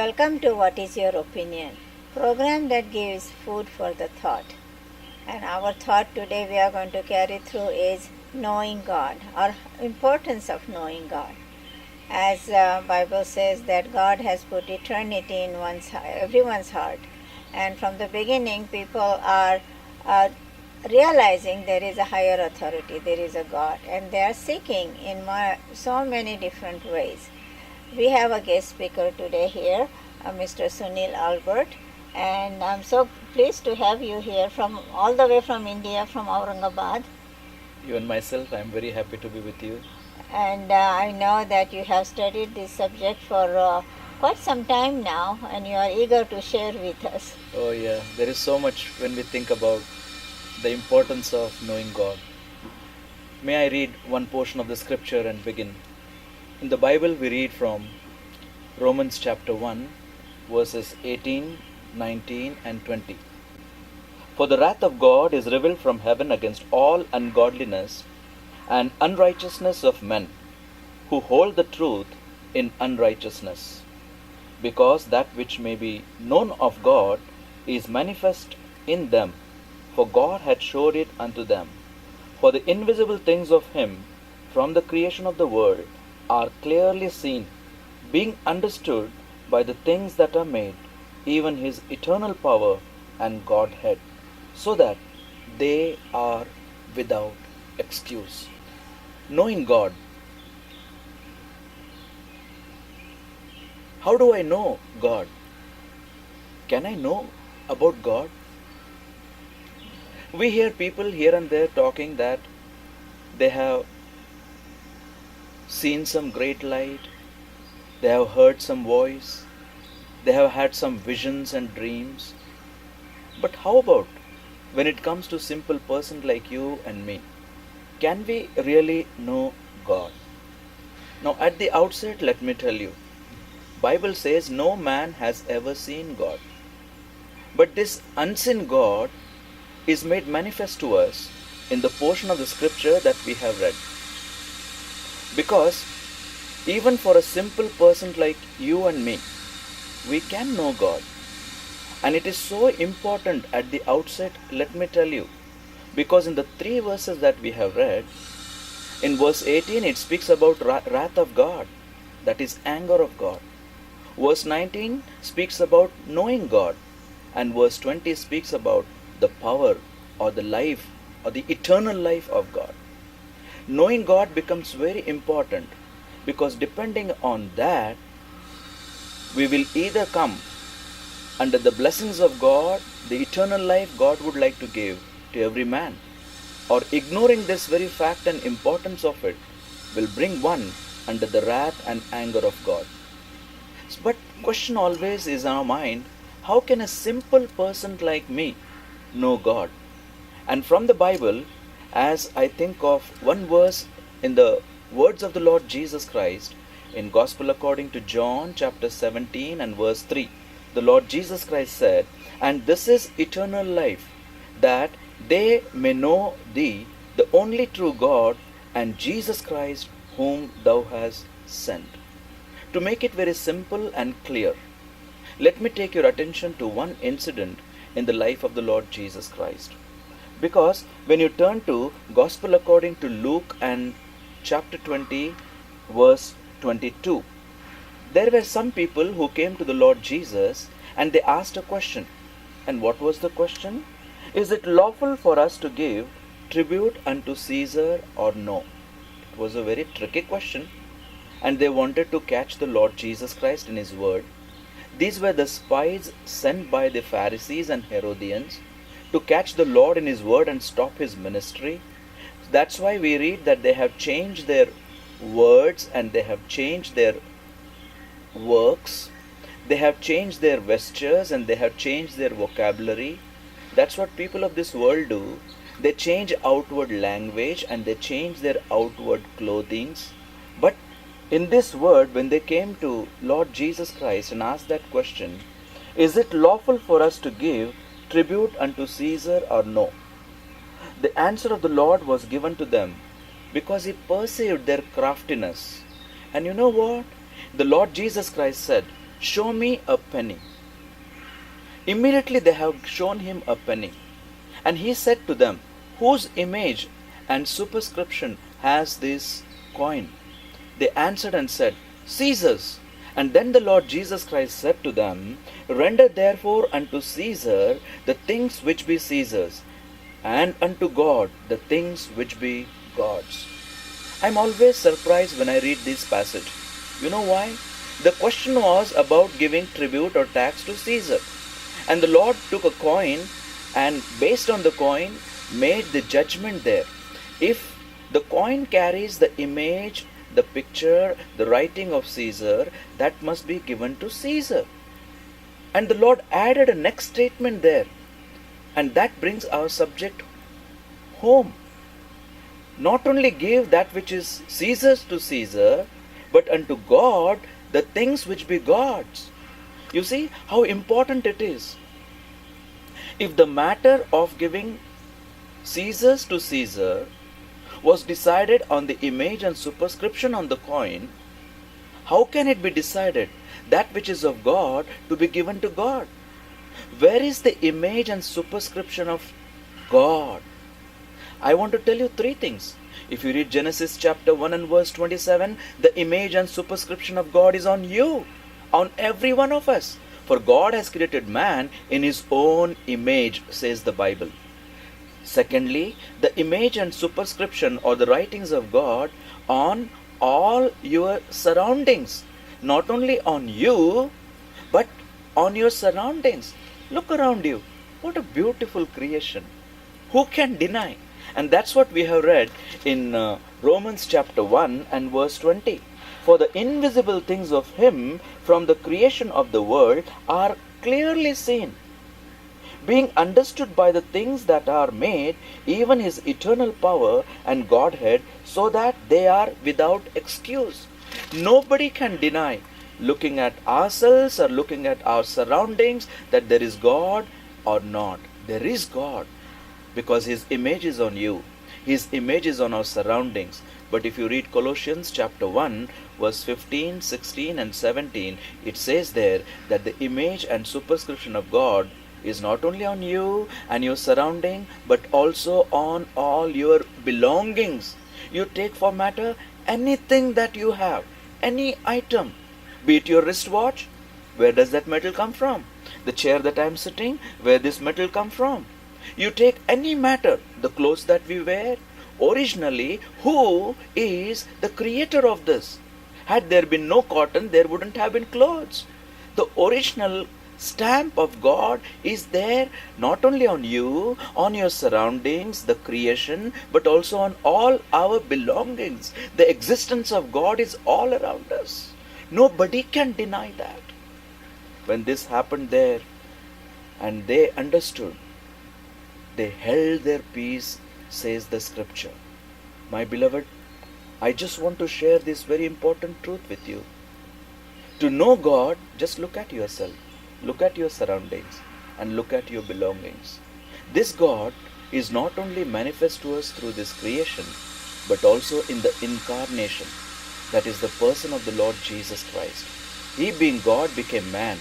Welcome to What is Your Opinion? Program that gives food for the thought. And our thought today we are going to carry through is knowing God, or importance of knowing God. As Bible says that God has put eternity in everyone's heart, and from the beginning people are realizing there is a higher authority, there is a God, and they are seeking in so many different ways. We have a guest speaker today here, Mr. Sunil Albert, and I'm so pleased to have you here from all the way from India, from Aurangabad. Even myself, I am very happy to be with you. And I know that you have studied this subject for quite some time now, and you are eager to share with us. Oh yeah, there is so much when we think about the importance of knowing God. May I read one portion of the scripture and begin? In the Bible we read from Romans chapter 1, verses 18, 19 and 20. For the wrath of God is revealed from heaven against all ungodliness and unrighteousness of men, who hold the truth in unrighteousness, because that which may be known of God is manifest in them, for God hath showed it unto them. For the invisible things of him from the creation of the world are clearly seen, being understood by the things that are made, even his eternal power and Godhead, so that they are without excuse. Knowing God. How do I know God? Can I know about God? We hear people here and there talking that they have seen some great light, they have heard some voice, they have had some visions and dreams. But how about when it comes to simple person like you and me? Can we really know God? Now at the outset, let me tell you, Bible says no man has ever seen God. But this unseen God is made manifest to us in the portion of the scripture that we have read. Because even for a simple person like you and me, we can know God. And it is so important at the outset, let me tell you, because in the 3 verses that we have read, in verse 18 it speaks about wrath of God, that is anger of God. Verse 19 speaks about knowing God, and verse 20 speaks about the power or the life or the eternal life of God. Knowing God becomes very important, because depending on that, we will either come under the blessings of God, the eternal life God would like to give to every man, or ignoring this very fact and importance of it will bring one under the wrath and anger of God. But question always is in our mind, how can a simple person like me know God? And from the Bible, as I think of one verse in the words of the Lord Jesus Christ in Gospel according to John chapter 17 and verse 3, the Lord Jesus Christ said, "And this is eternal life, that they may know thee, the only true God, and Jesus Christ whom thou hast sent." To make it very simple and clear, let me take your attention to one incident in the life of the Lord Jesus Christ. Because when you turn to Gospel according to Luke and chapter 20, verse 22, there were some people who came to the Lord Jesus and they asked a question. And what was the question? Is it lawful for us to give tribute unto Caesar or no? It was a very tricky question, and they wanted to catch the Lord Jesus Christ in his word. These were the spies sent by the Pharisees and Herodians to catch the Lord in his word and stop his ministry. That's why we read that they have changed their words and they have changed their works. They have changed their vestures and they have changed their vocabulary. That's what people of this world do. They change outward language and they change their outward clothings. But in this word, when they came to Lord Jesus Christ and asked that question, is it lawful for us to give tribute unto Caesar or no? The answer of the Lord was given to them because he perceived their craftiness. And you know what? The Lord Jesus Christ said, show me a penny. Immediately they have shown him a penny. And he said to them, whose image and superscription has this coin? They answered and said, Caesar's. And then the Lord Jesus Christ said to them, render therefore unto Caesar the things which be Caesar's, and unto God the things which be God's. I am always surprised when I read this passage. You know why? The question was about giving tribute or tax to Caesar. And the Lord took a coin and based on the coin made the judgment there. If the coin carries the image, the picture, the writing of Caesar, that must be given to Caesar. And the Lord added a next statement there. And that brings our subject home. Not only give that which is Caesar's to Caesar, but unto God the things which be God's. You see how important it is. If the matter of giving Caesar's to Caesar was decided on the image and superscription on the coin, how can it be decided that which is of God to be given to God? Where is the image and superscription of God? I want to tell you three things. If you read Genesis chapter 1 and verse 27, the image and superscription of God is on you, on every one of us. For God has created man in his own image, says the Bible. Secondly, the image and superscription or the writings of God on all your surroundings. Not only on you, but on your surroundings. Look around you. What a beautiful creation. Who can deny? And that's what we have read in Romans chapter 1 and verse 20. For the invisible things of him from the creation of the world are clearly seen, being understood by the things that are made, even his eternal power and Godhead, so that they are without excuse. Nobody can deny, looking at ourselves or looking at our surroundings, that there is God or not. There is God, because his image is on you. His image is on our surroundings. But if you read Colossians chapter 1, verse 15, 16 and 17, it says there that the image and superscription of God is not only on you and your surrounding, but also on all your belongings. You take for matter anything that you have, any item, be it your wristwatch, where does that metal come from? The chair that I am sitting, where this metal come from? You take any matter, the clothes that we wear, originally, who is the creator of this? Had there been no cotton, there wouldn't have been clothes. The original stamp of God is there not only on you, on your surroundings, the creation, but also on all our belongings. The existence of God is all around us. Nobody can deny that. When this happened there, and they understood, they held their peace, says the scripture. My beloved, I just want to share this very important truth with you. To know God, just look at yourself, look at your surroundings, and look at your belongings. This God is not only manifest to us through this creation, but also in the incarnation, that is the person of the Lord Jesus Christ. He, being God, became man,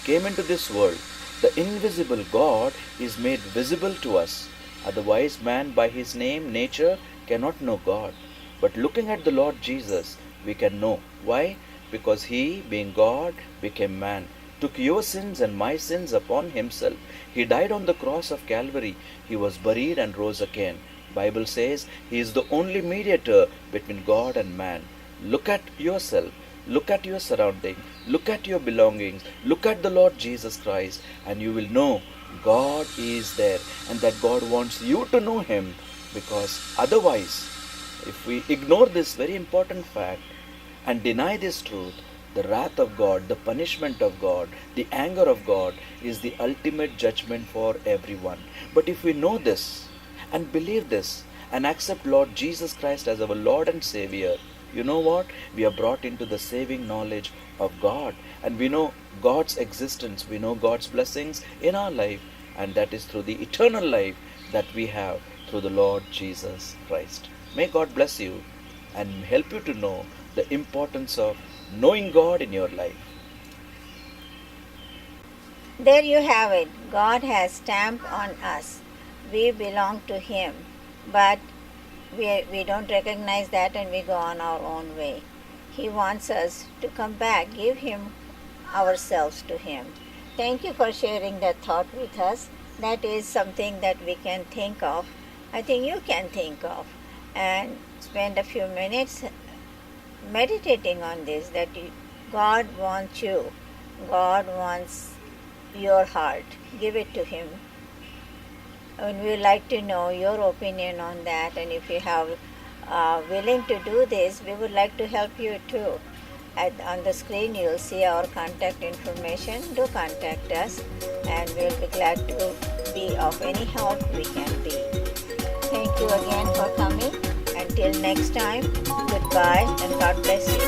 came into this world. The invisible God is made visible to us. Otherwise, man by his name, nature, cannot know God. But looking at the Lord Jesus, we can know. Why? Because he, being God, became man, took your sins and my sins upon himself. He died on the cross of Calvary. He was buried and rose again. Bible says he is the only mediator between God and man. Look at yourself. Look at your surrounding. Look at your belongings. Look at the Lord Jesus Christ, and you will know God is there, and that God wants you to know him, because otherwise, if we ignore this very important fact and deny this truth, the wrath of God, the punishment of God, the anger of God is the ultimate judgment for everyone. But if we know this and believe this and accept Lord Jesus Christ as our Lord and Savior, you know what? We are brought into the saving knowledge of God, and we know God's existence, we know God's blessings in our life, and that is through the eternal life that we have through the Lord Jesus Christ. May God bless you and help you to know the importance of knowing God in your life. There you have it. God has stamped on us. We belong to Him, but we don't recognize that and we go on our own way. He wants us to come back, give Him ourselves to Him. Thank you for sharing that thought with us. That is something that we can think of. I think you can think of and spend a few minutes meditating on this, that God wants you. God wants your heart. Give it to Him. And we would like to know your opinion on that, and if you have willing to do this, we would like to help you too. On the screen you will see our contact information. Do contact us and we will be glad to be of any help we can be. Thank you again for coming. Until next time, goodbye and God bless you.